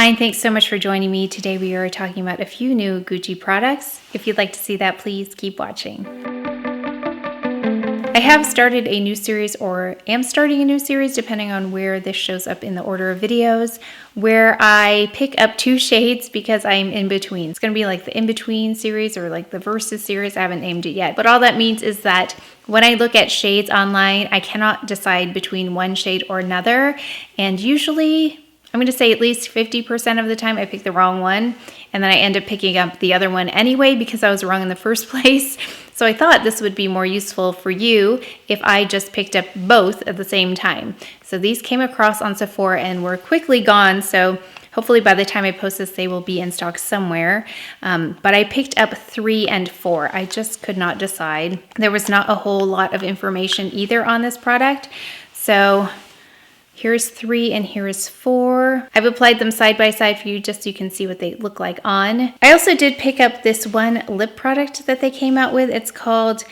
Hi, and thanks so much for joining me. Today we are talking about a few new Gucci products. If you'd like to see that, please keep watching. I have started a new series, or am starting a new series, depending on where this shows up in the order of videos, where I pick up 2 shades because I'm in between. It's going to be like the in-between series or like the versus series. I haven't named it yet. But all that means is that when I look at shades online, I cannot decide between one shade or another. And usually, I'm going to say at least 50% of the time I pick the wrong one, and then I end up picking up the other one anyway because I was wrong in the first place. So I thought this would be more useful for you if I just picked up both at the same time. So these came across on Sephora and were quickly gone, so hopefully by the time I post this they will be in stock somewhere. But I picked up 3 and 4. I just could not decide. There was not a whole lot of information either on this product. So here's 3 and here is 4. I've applied them side by side for you just so you can see what they look like on. I also did pick up this one lip product that they came out with. It's called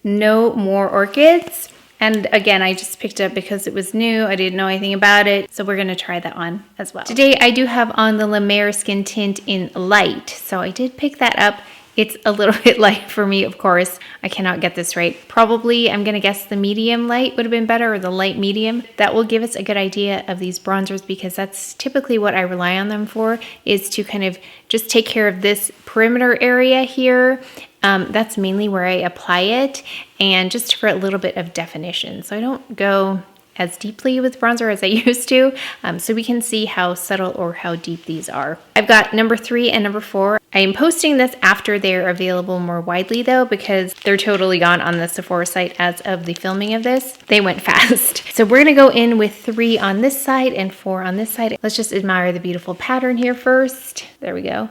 No More Orchids. And again, I just picked it up because it was new. I didn't know anything about it. So we're going to try that on as well. Today I do have on the La Mer Skin Tint in Light. So I did pick that up. It's a little bit light for me, of course. I cannot get this right. Probably, I'm going to guess the medium light would have been better, or the light medium. That will give us a good idea of these bronzers because that's typically what I rely on them for, is to kind of just take care of this perimeter area here. That's mainly where I apply it, and just for a little bit of definition. So I don't go as deeply with bronzer as I used to, so we can see how subtle or how deep these are. I've got number 3 and number 4. I am posting this after they're available more widely though, because they're totally gone on the Sephora site as of the filming of this. They went fast. So we're gonna go in with 3 on this side and 4 on this side. Let's just admire the beautiful pattern here first. There we go.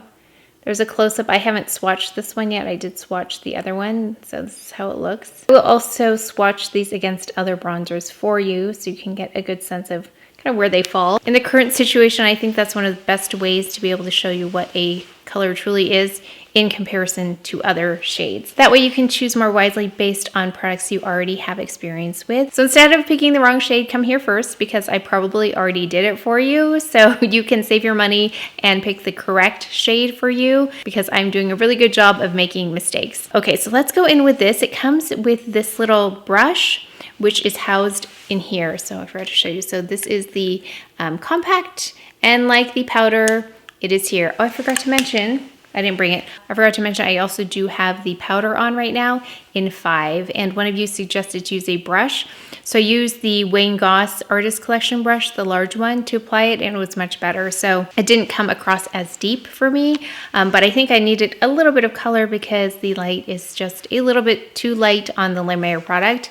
There's a close-up. I haven't swatched this one yet. I did swatch the other one, so this is how it looks. I will also swatch these against other bronzers for you so you can get a good sense of kind of where they fall. In the current situation, I think that's one of the best ways to be able to show you what a color truly is in comparison to other shades. That way you can choose more wisely based on products you already have experience with. So instead of picking the wrong shade, come here first because I probably already did it for you. So you can save your money and pick the correct shade for you because I'm doing a really good job of making mistakes. Okay, so let's go in with this. It comes with this little brush, which is housed in here. So I forgot to show you. So this is the compact, and like the powder, it is here. Oh, I forgot to mention, I didn't bring it. I forgot to mention I also do have the powder on right now in 5, and one of you suggested to use a brush. So I used the Wayne Goss Artist Collection brush, the large one, to apply it, and it was much better. So it didn't come across as deep for me, but I think I needed a little bit of color because the light is just a little bit too light on the La Mer product.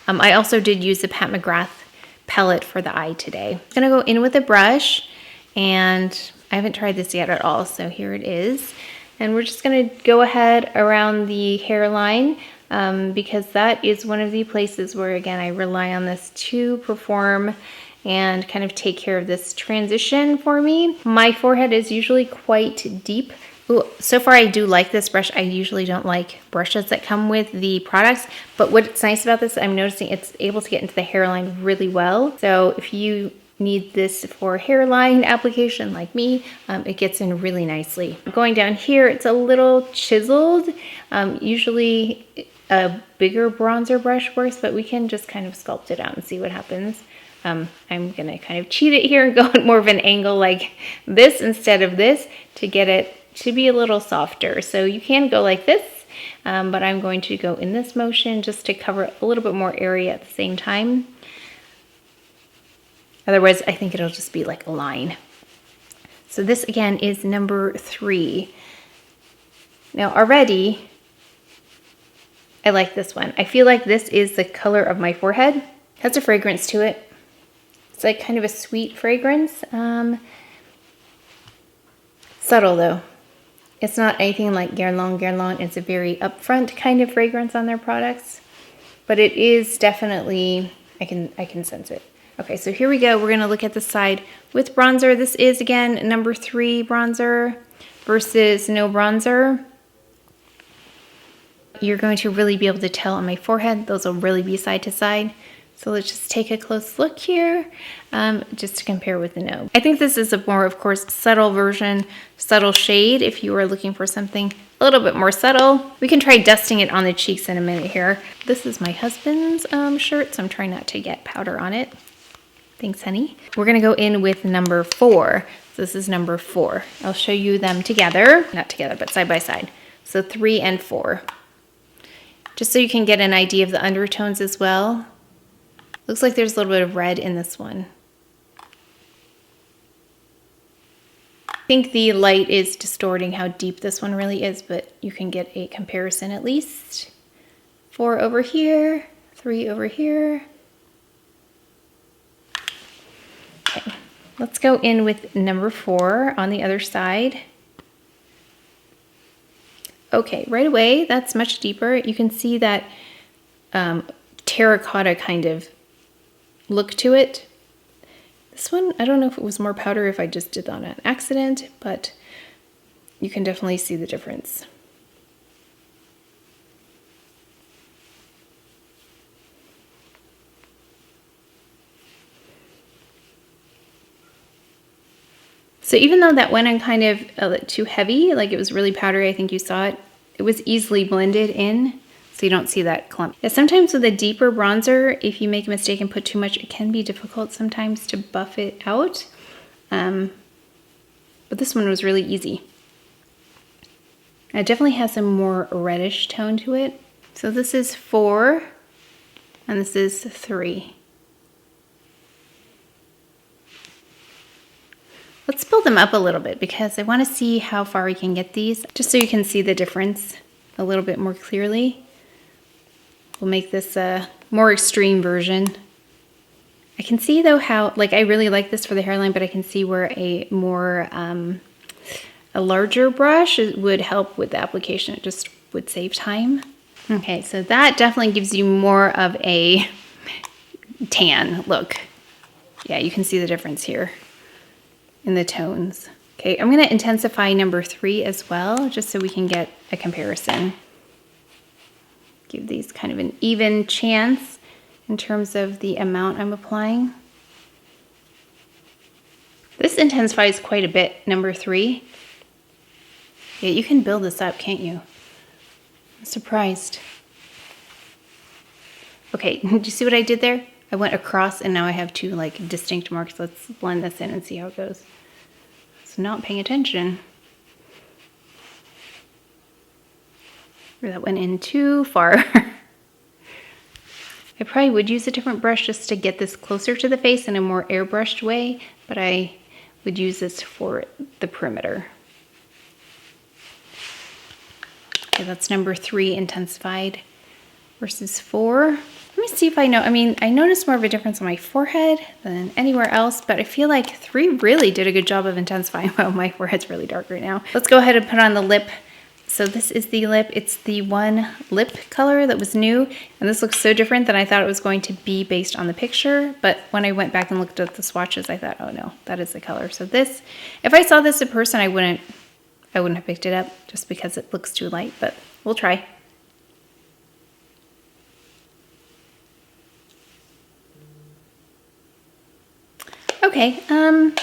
I also did use the Pat McGrath palette for the eye today. I'm gonna go in with a brush, and I haven't tried this yet at all, so here it is. And we're just gonna go ahead around the hairline because that is one of the places where, again, I rely on this to perform and kind of take care of this transition for me. My forehead is usually quite deep. Ooh, so far I do like this brush. I usually don't like brushes that come with the products, but what's nice about this, I'm noticing it's able to get into the hairline really well. So if you need this for hairline application like me, it gets in really nicely. Going down here, it's a little chiseled. Usually a bigger bronzer brush works, but we can just kind of sculpt it out and see what happens. I'm gonna kind of cheat it here and go at more of an angle like this instead of this to get it to be a little softer. So you can go like this, but I'm going to go in this motion just to cover a little bit more area at the same time. Otherwise, I think it'll just be like a line. So this again is number 3. Now already, I like this one. I feel like this is the color of my forehead. It has a fragrance to it. It's like kind of a sweet fragrance. Subtle though. It's not anything like Guerlain. It's a very upfront kind of fragrance on their products. But it is definitely, I can sense it. Okay, so here we go. We're gonna look at the side with bronzer. This is, again, number 3 bronzer versus no bronzer. You're going to really be able to tell on my forehead. Those will really be side to side. So let's just take a close look here, just to compare with the No. I think this is a more, of course, subtle version, subtle shade. If you are looking for something a little bit more subtle, we can try dusting it on the cheeks in a minute here. This is my husband's shirt, so I'm trying not to get powder on it. Thanks, honey. We're gonna go in with number 4. So this is number 4. I'll show you them together, not together, but side by side. So 3 and 4. Just so you can get an idea of the undertones as well. Looks like there's a little bit of red in this one. I think the light is distorting how deep this one really is, but you can get a comparison at least. 4 over here, 3 over here. Okay, let's go in with number 4 on the other side. Okay, right away, that's much deeper. You can see that terracotta kind of look to it. This one, I don't know if it was more powder if I just did that on an accident, but you can definitely see the difference. So even though that went in kind of too heavy, like it was really powdery, I think you saw it, it was easily blended in. So you don't see that clump. Yeah, sometimes with a deeper bronzer, if you make a mistake and put too much, it can be difficult sometimes to buff it out. But this one was really easy. It definitely has some more reddish tone to it. So this is 4, and this is 3. Let's build them up a little bit because I want to see how far we can get these, just so you can see the difference a little bit more clearly. We'll make this a more extreme version. I can see though how, like I really like this for the hairline, but I can see where a more, a larger brush would help with the application. It just would save time. Okay, so that definitely gives you more of a tan look. Yeah, you can see the difference here in the tones. Okay, I'm gonna intensify number 3 as well, just so we can get a comparison. Give these kind of an even chance in terms of the amount I'm applying. This intensifies quite a bit, number 3. Yeah, you can build this up, can't you? I'm surprised. Okay, did you see what I did there? I went across and now I have 2 like distinct marks. Let's blend this in and see how it goes. It's not paying attention. That went in too far. I probably would use a different brush just to get this closer to the face in a more airbrushed way, but I would use this for the perimeter. Okay, that's number 3 intensified versus 4. Let me see if I know. I mean, I noticed more of a difference on my forehead than anywhere else, but I feel like 3 really did a good job of intensifying. Well, my forehead's really dark right now. Let's go ahead and put on the lip. So this is the lip. It's the one lip color that was new, and this looks so different than I thought it was going to be based on the picture. But when I went back and looked at the swatches, I thought, oh no, that is the color. So this, if I saw this in person, I wouldn't have picked it up just because it looks too light, but we'll try. Okay, not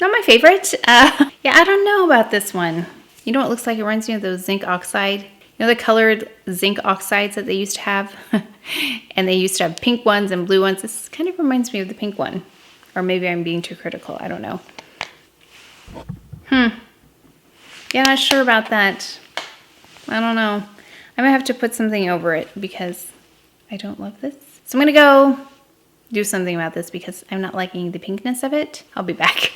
my favorite. Yeah, I don't know about this one. You know what it looks like? It reminds me of those zinc oxide. You know the colored zinc oxides that they used to have? And they used to have pink ones and blue ones. This kind of reminds me of the pink one. Or maybe I'm being too critical. I don't know. Yeah, not sure about that. I don't know. I might have to put something over it because I don't love this. So I'm going to go do something about this because I'm not liking the pinkness of it. I'll be back.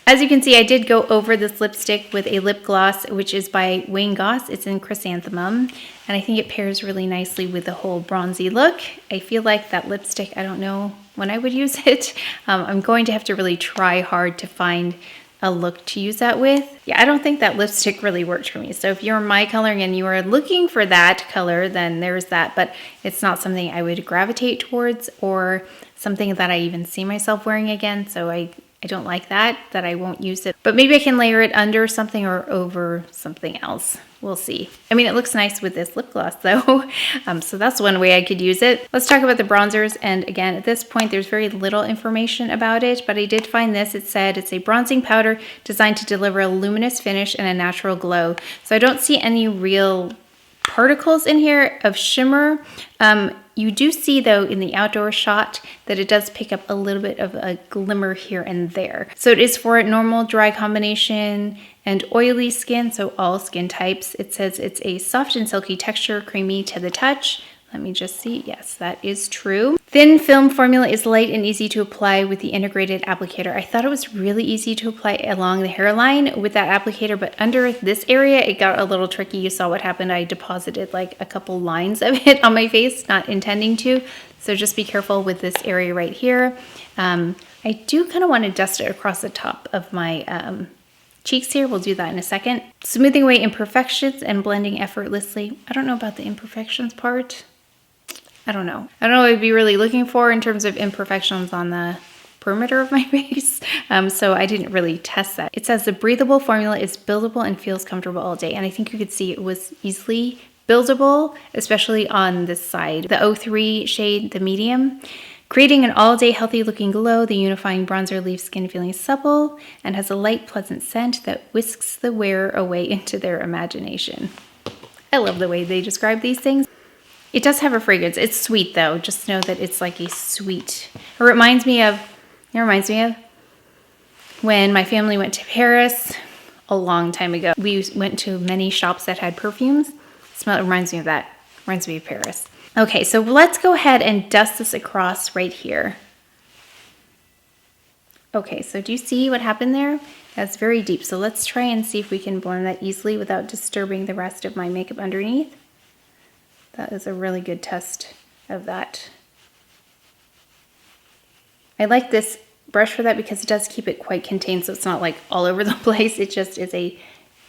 As you can see, I did go over this lipstick with a lip gloss, which is by Wayne Goss. It's in Chrysanthemum, and I think it pairs really nicely with the whole bronzy look. I feel like that lipstick, I don't know when I would use it. I'm going to have to really try hard to find a look to use that with. Yeah, I don't think that lipstick really worked for me. So if you're my coloring and you are looking for that color, then there's that, but it's not something I would gravitate towards or something that I even see myself wearing again. So I I don't like that I won't use it. But maybe I can layer it under something or over something else. We'll see. I mean, it looks nice with this lip gloss though. So that's one way I could use it. Let's talk about the bronzers. And again, at this point, there's very little information about it, but I did find this. It said it's a bronzing powder designed to deliver a luminous finish and a natural glow. So I don't see any real particles in here of shimmer. You do see though in the outdoor shot that it does pick up a little bit of a glimmer here and there. So it is for normal, dry combination and oily skin, so all skin types. It says it's a soft and silky texture, creamy to the touch. Let me just see. Yes, that is true. Thin film formula is light and easy to apply with the integrated applicator. I thought it was really easy to apply along the hairline with that applicator, but under this area, it got a little tricky. You saw what happened. I deposited like a couple lines of it on my face, not intending to. So just be careful with this area right here. I do kind of want to dust it across the top of my cheeks here. We'll do that in a second. Smoothing away imperfections and blending effortlessly. I don't know about the imperfections part. I don't know what I'd be really looking for in terms of imperfections on the perimeter of my face. So I didn't really test that. It says the breathable formula is buildable and feels comfortable all day. And I think you could see it was easily buildable, especially on this side. The 03 shade, the medium. Creating an all-day healthy looking glow, the unifying bronzer leaves skin feeling supple and has a light, pleasant scent that whisks the wearer away into their imagination. I love the way they describe these things. It does have a fragrance. It's sweet though. Just know that it's like a sweet. It reminds me of when my family went to Paris a long time ago. We went to many shops that had perfumes. It reminds me of that. Reminds me of Paris. Okay, so let's go ahead and dust this across right here. Okay, so do you see what happened there? That's very deep. So let's try and see if we can blend that easily without disturbing the rest of my makeup underneath. That is a really good test of that. I like this brush for that because it does keep it quite contained, so it's not like all over the place. It just is a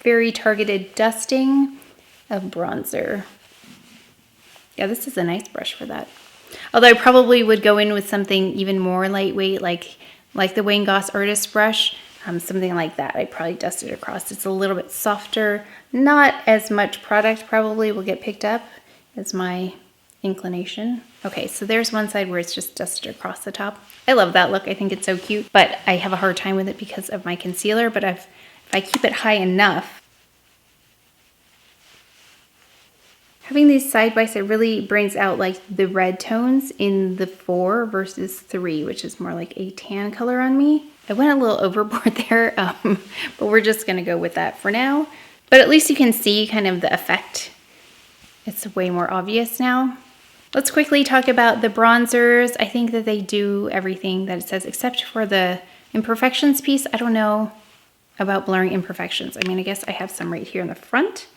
very targeted dusting of bronzer. Yeah, this is a nice brush for that. Although I probably would go in with something even more lightweight, like the Wayne Goss Artist brush, something like that. I probably dust it across. It's a little bit softer, not as much product probably will get picked up is my inclination. Okay, so there's one side where it's just dusted across the top. I love that look. I think it's so cute, but I have a hard time with it because of my concealer. But if I keep it high enough, having these side by side really brings out like the red tones in the 4 versus 3, which is more like a tan color on me. I went a little overboard there, but we're just gonna go with that for now. But at least you can see kind of the effect. It's way more obvious now. Let's quickly talk about the bronzers. I think that they do everything that it says except for the imperfections piece. I don't know about blurring imperfections. I mean, I guess I have some right here in the front.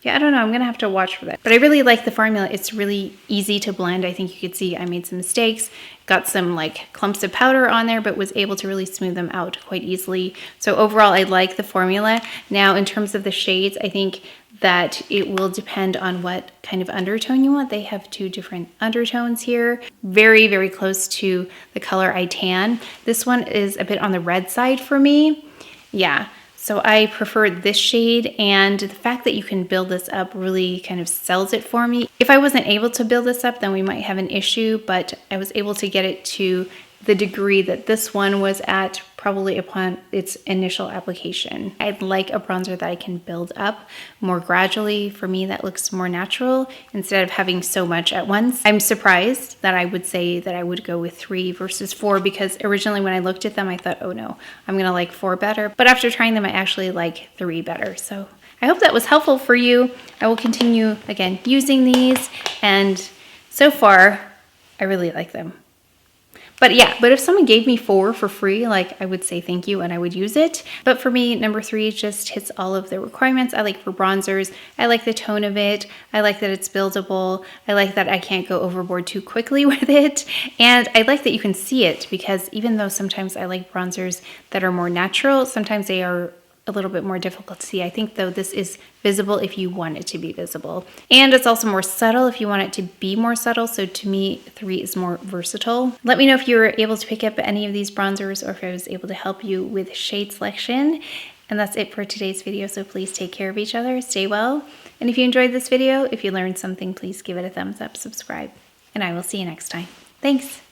Yeah, I don't know. I'm going to have to watch for that. But I really like the formula. It's really easy to blend. I think you could see I made some mistakes. Got some like clumps of powder on there, but was able to really smooth them out quite easily. So overall, I like the formula. Now, in terms of the shades, I think that it will depend on what kind of undertone you want. They have 2 different undertones here. Very, very close to the color I tan. This one is a bit on the red side for me. Yeah. So I prefer this shade, and the fact that you can build this up really kind of sells it for me. If I wasn't able to build this up, then we might have an issue, but I was able to get it to the degree that this one was at probably upon its initial application. I'd like a bronzer that I can build up more gradually. For me, that looks more natural instead of having so much at once. I'm surprised that I would say that I would go with 3 versus 4 because originally when I looked at them, I thought, oh no, I'm gonna like 4 better. But after trying them, I actually like 3 better. So I hope that was helpful for you. I will continue, again, using these, and so far, I really like them. But yeah, but if someone gave me 4 for free, like I would say thank you and I would use it. But for me, number 3 just hits all of the requirements I like for bronzers. I like the tone of it. I like that it's buildable. I like that I can't go overboard too quickly with it. And I like that you can see it because even though sometimes I like bronzers that are more natural, sometimes they are a little bit more difficult to see. I think though this is visible if you want it to be visible. And it's also more subtle if you want it to be more subtle. So to me, 3 is more versatile. Let me know if you were able to pick up any of these bronzers or if I was able to help you with shade selection. And that's it for today's video. So please take care of each other, stay well. And if you enjoyed this video, if you learned something, please give it a thumbs up, subscribe, and I will see you next time. Thanks.